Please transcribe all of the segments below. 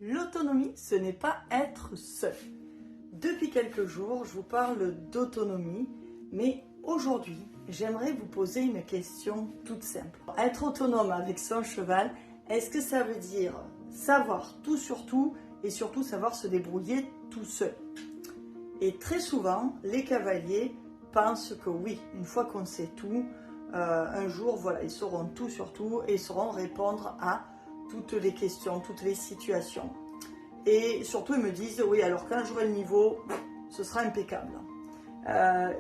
L'autonomie, ce n'est pas être seul. Depuis quelques jours, je vous parle d'autonomie, mais aujourd'hui, j'aimerais vous poser une question toute simple. Être autonome avec son cheval, est-ce que ça veut dire savoir tout sur tout et surtout savoir se débrouiller tout seul? Et très souvent, les cavaliers pensent que oui, une fois qu'on sait tout, un jour, voilà, ils sauront tout sur tout et sauront répondre à toutes les questions, toutes les situations. Et surtout, ils me disent, oui, alors quand j'aurai le niveau, ce sera impeccable.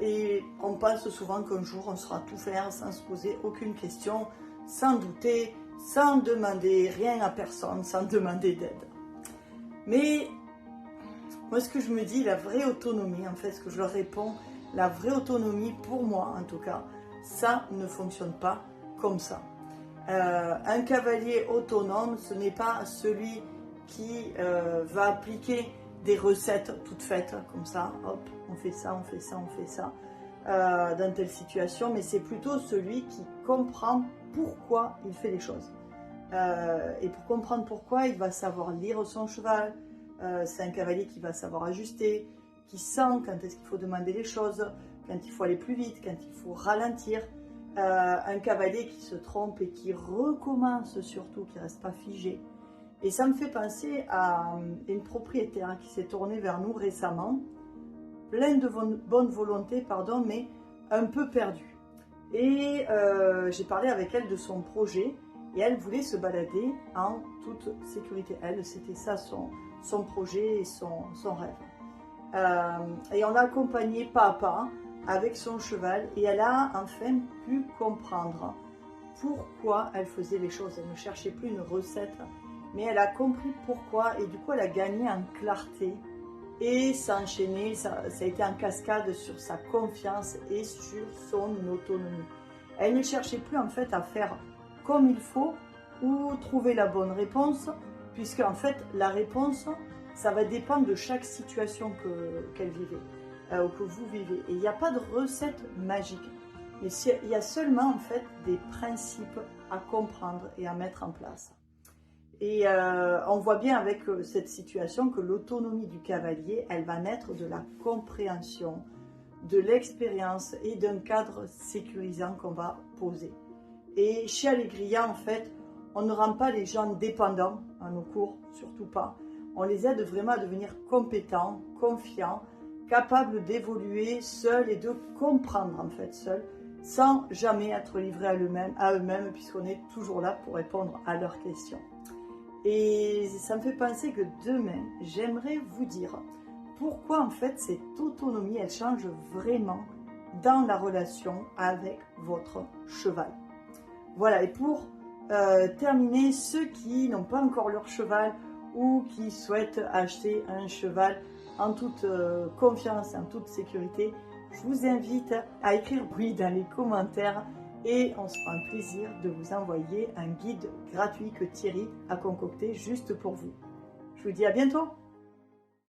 Et on pense souvent qu'un jour, on saura tout faire sans se poser aucune question, sans douter, sans demander rien à personne, sans demander d'aide. Mais moi, ce que je me dis, la vraie autonomie, en fait, ce que je leur réponds, la vraie autonomie, pour moi en tout cas, ça ne fonctionne pas comme ça. Un cavalier autonome, ce n'est pas celui qui va appliquer des recettes toutes faites, comme ça, hop, on fait ça, on fait ça, on fait ça, dans telle situation, mais c'est plutôt celui qui comprend pourquoi il fait les choses. Et pour comprendre pourquoi, il va savoir lire son cheval, c'est un cavalier qui va savoir ajuster, qui sent quand est-ce qu'il faut demander les choses, quand il faut aller plus vite, quand il faut ralentir. Un cavalier qui se trompe et qui recommence surtout, qui ne reste pas figé. Et ça me fait penser à une propriétaire qui s'est tournée vers nous récemment, pleine de bonne volonté, pardon, mais un peu perdue. Et j'ai parlé avec elle de son projet et elle voulait se balader en toute sécurité. Elle, c'était ça son projet et son rêve. Et on l'a accompagnée pas à pas avec son cheval et elle a enfin pu comprendre pourquoi elle faisait les choses. Elle ne cherchait plus une recette, mais elle a compris pourquoi et du coup elle a gagné en clarté et ça a enchaîné, ça a été en cascade sur sa confiance et sur son autonomie. Elle ne cherchait plus en fait à faire comme il faut ou trouver la bonne réponse, puisque en fait la réponse, ça va dépendre de chaque situation qu'elle vivait. Ou que vous vivez. Et il n'y a pas de recette magique. Mais il y a seulement en fait des principes à comprendre et à mettre en place. Et on voit bien avec cette situation que l'autonomie du cavalier, elle va naître de la compréhension, de l'expérience et d'un cadre sécurisant qu'on va poser. Et chez Allegria, en fait, on ne rend pas les gens dépendants à nos cours, surtout pas. On les aide vraiment à devenir compétents, confiants, capables d'évoluer seuls et de comprendre en fait seuls, sans jamais être livrés à eux-mêmes, puisqu'on est toujours là pour répondre à leurs questions. Et ça me fait penser que demain, j'aimerais vous dire pourquoi en fait cette autonomie, elle change vraiment dans la relation avec votre cheval. Voilà, et pour terminer, ceux qui n'ont pas encore leur cheval ou qui souhaitent acheter un cheval en toute confiance, en toute sécurité, je vous invite à écrire oui dans les commentaires et on se fera un plaisir de vous envoyer un guide gratuit que Thierry a concocté juste pour vous. Je vous dis à bientôt!